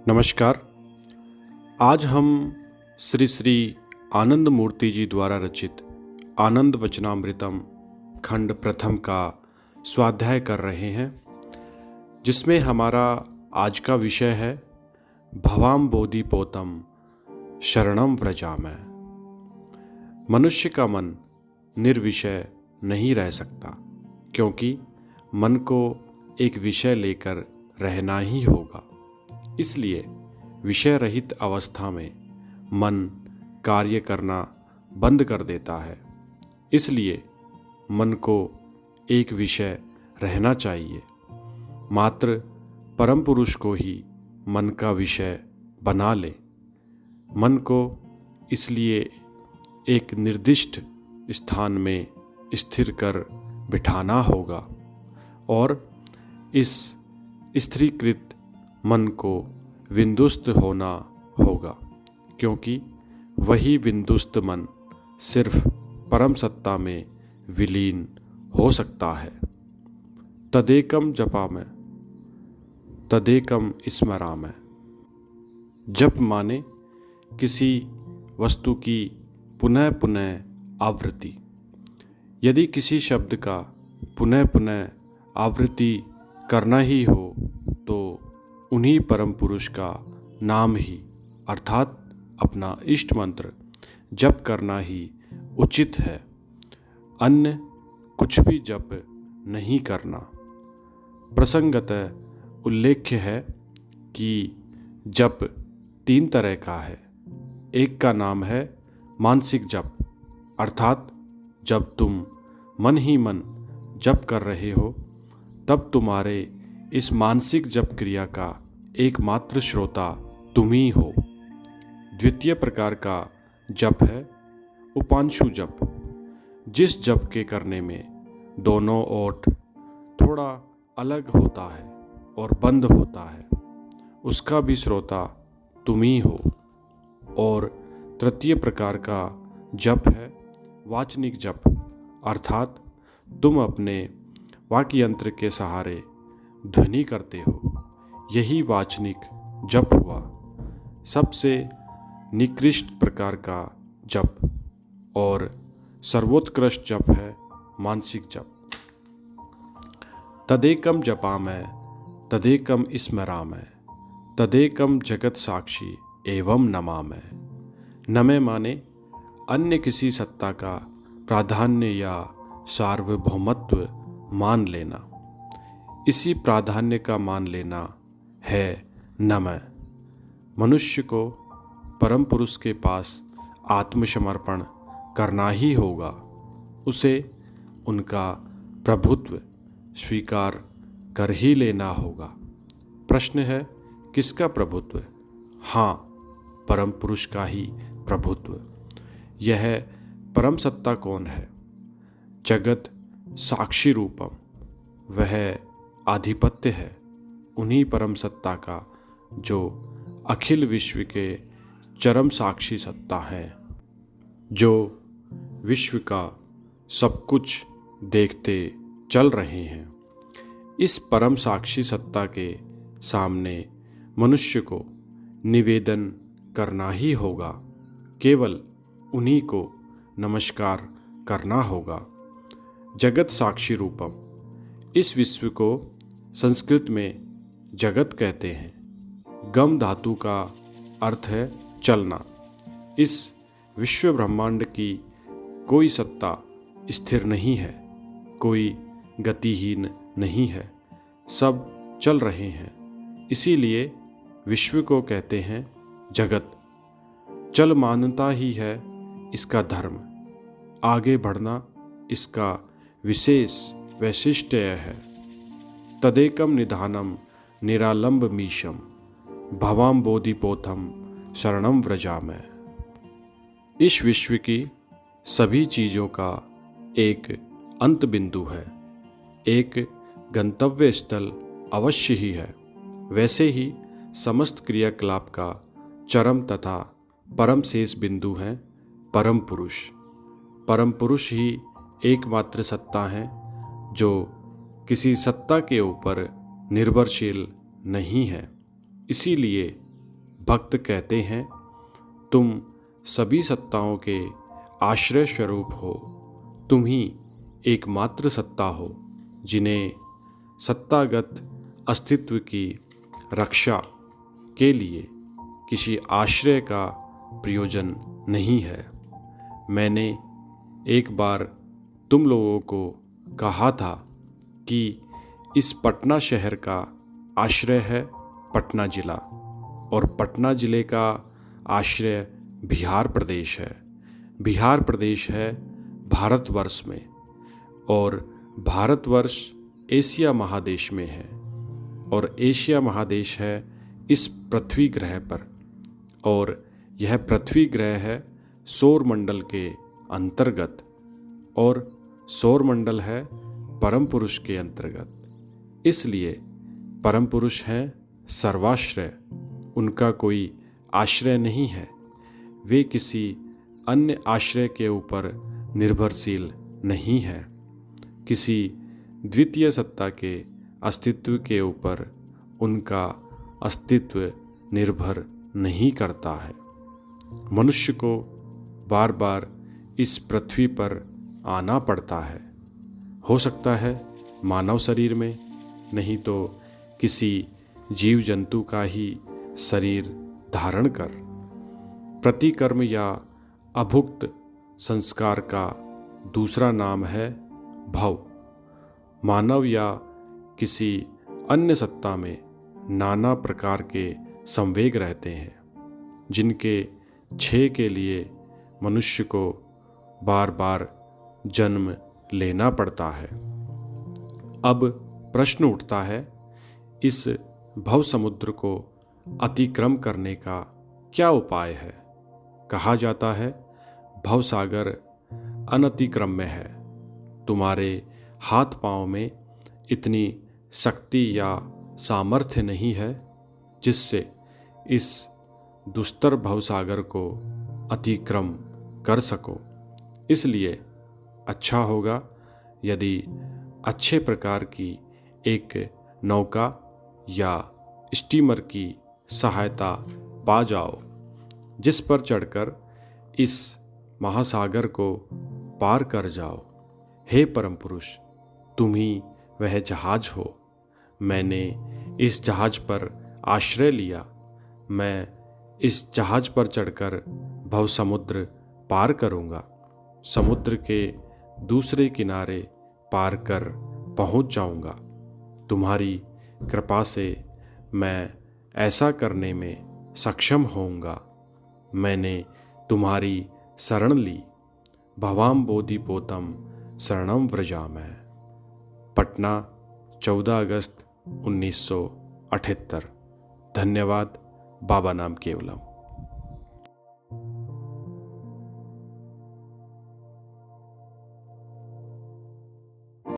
नमस्कार। आज हम श्री श्री आनंद मूर्ति जी द्वारा रचित आनंद वचनामृतम खंड प्रथम का स्वाध्याय कर रहे हैं, जिसमें हमारा आज का विषय है भवाम बोधिपोतम शरणम व्रजामि। मनुष्य का मन निर्विषय नहीं रह सकता, क्योंकि मन को एक विषय लेकर रहना ही होगा। इसलिए विषय रहित अवस्था में मन कार्य करना बंद कर देता है। इसलिए मन को एक विषय रहना चाहिए। मात्र परम पुरुष को ही मन का विषय बना ले। मन को इसलिए एक निर्दिष्ट स्थान में स्थिर कर बिठाना होगा और इस स्थिरीकृत मन को विन्दुस्त होना होगा, क्योंकि वही विन्दुस्त मन सिर्फ परम सत्ता में विलीन हो सकता है। तदेकम जपामि तदेकम स्मरामि। जप माने किसी वस्तु की पुनः पुनः आवृत्ति। यदि किसी शब्द का पुनः पुनः आवृत्ति करना ही हो तो उन्हीं परम पुरुष का नाम ही अर्थात अपना इष्ट मंत्र जप करना ही उचित है। अन्य कुछ भी जप नहीं करना। प्रसंगतः उल्लेख्य है कि जप 3 तरह का है। एक का नाम है मानसिक जप, अर्थात जब तुम मन ही मन जप कर रहे हो तब तुम्हारे इस मानसिक जप क्रिया का एकमात्र श्रोता तुम ही हो। द्वितीय प्रकार का जप है उपांशु जप, जिस जप के करने में दोनों ओठ थोड़ा अलग होता है और बंद होता है, उसका भी श्रोता तुम ही हो। और तृतीय प्रकार का जप है वाचनिक जप, अर्थात तुम अपने वाक्य यंत्र के सहारे ध्वनि करते हो। यही वाचनिक जप हुआ। सबसे निकृष्ट प्रकार का जप और सर्वोत्कृष्ट जप है मानसिक जप। तदेकम जपामि तदेकम स्मरामि तदेकम जगत साक्षी एवं नमामि। नमे माने अन्य किसी सत्ता का प्राधान्य या सार्वभौमत्व मान लेना। इसी प्राधान्य का मान लेना है नमः। मनुष्य को परम पुरुष के पास आत्मसमर्पण करना ही होगा। उसे उनका प्रभुत्व स्वीकार कर ही लेना होगा। प्रश्न है, किसका प्रभुत्व? हाँ, परम पुरुष का ही प्रभुत्व। यह परम सत्ता कौन है? जगत साक्षी रूपम, वह आधिपत्य है उन्हीं परम सत्ता का जो अखिल विश्व के चरम साक्षी सत्ता है, जो विश्व का सब कुछ देखते चल रहे हैं। इस परम साक्षी सत्ता के सामने मनुष्य को निवेदन करना ही होगा। केवल उन्हीं को नमस्कार करना होगा। जगत साक्षी रूपम, इस विश्व को संस्कृत में जगत कहते हैं। गम धातु का अर्थ है चलना। इस विश्व ब्रह्मांड की कोई सत्ता स्थिर नहीं है, कोई गतिहीन नहीं है, सब चल रहे हैं। इसीलिए विश्व को कहते हैं जगत। चल मानता ही है इसका धर्म, आगे बढ़ना इसका विशेष वैशिष्ट्य है। तदेकम निधानम निरालंब मीशम भवाम बोधिपोतम शरणम व्रजामि। इस विश्व की सभी चीज़ों का एक अंत बिंदु है, एक गंतव्य स्थल अवश्य ही है। वैसे ही समस्त क्रियाकलाप का चरम तथा परम शेष बिंदु हैं परम पुरुष। परम पुरुष ही एकमात्र सत्ता है जो किसी सत्ता के ऊपर निर्भरशील नहीं है। इसीलिए भक्त कहते हैं, तुम सभी सत्ताओं के आश्रय स्वरूप हो। तुम ही एकमात्र सत्ता हो जिन्हें सत्तागत अस्तित्व की रक्षा के लिए किसी आश्रय का प्रयोजन नहीं है। मैंने एक बार तुम लोगों को कहा था कि इस पटना शहर का आश्रय है पटना जिला, और पटना जिले का आश्रय बिहार प्रदेश है। बिहार प्रदेश है भारतवर्ष में, और भारतवर्ष एशिया महादेश में है, और एशिया महादेश है इस पृथ्वी ग्रह पर, और यह पृथ्वी ग्रह है सौर मंडल के अंतर्गत, और सौर मंडल है परम पुरुष के अंतर्गत। इसलिए परम पुरुष हैं सर्वाश्रय, उनका कोई आश्रय नहीं है। वे किसी अन्य आश्रय के ऊपर निर्भरशील नहीं है। किसी द्वितीय सत्ता के अस्तित्व के ऊपर उनका अस्तित्व निर्भर नहीं करता है। मनुष्य को बार बार इस पृथ्वी पर आना पड़ता है। हो सकता है मानव शरीर में, नहीं तो किसी जीव जंतु का ही शरीर धारण कर। प्रतिकर्म या अभुक्त संस्कार का दूसरा नाम है भव। मानव या किसी अन्य सत्ता में नाना प्रकार के संवेग रहते हैं, जिनके क्षय के लिए मनुष्य को बार बार जन्म लेना पड़ता है। अब प्रश्न उठता है, इस भव समुद्र को अतिक्रम करने का क्या उपाय है? कहा जाता है भव सागर अनतिक्रम्य है। तुम्हारे हाथ पांव में इतनी शक्ति या सामर्थ्य नहीं है जिससे इस दुस्तर भवसागर को अतिक्रम कर सको। इसलिए अच्छा होगा यदि अच्छे प्रकार की एक नौका या स्टीमर की सहायता पा जाओ, जिस पर चढ़कर इस महासागर को पार कर जाओ। हे परम पुरुष, तुम ही वह जहाज हो। मैंने इस जहाज पर आश्रय लिया। मैं इस जहाज पर चढ़कर भव समुद्र पार करूँगा। समुद्र के दूसरे किनारे पार कर पहुँच जाऊँगा। तुम्हारी कृपा से मैं ऐसा करने में सक्षम होऊंगा। मैंने तुम्हारी शरण ली। भवाम बोधिपोतम शरणम व्रजामि। पटना 14 अगस्त 1978। धन्यवाद। बाबा नाम केवलम।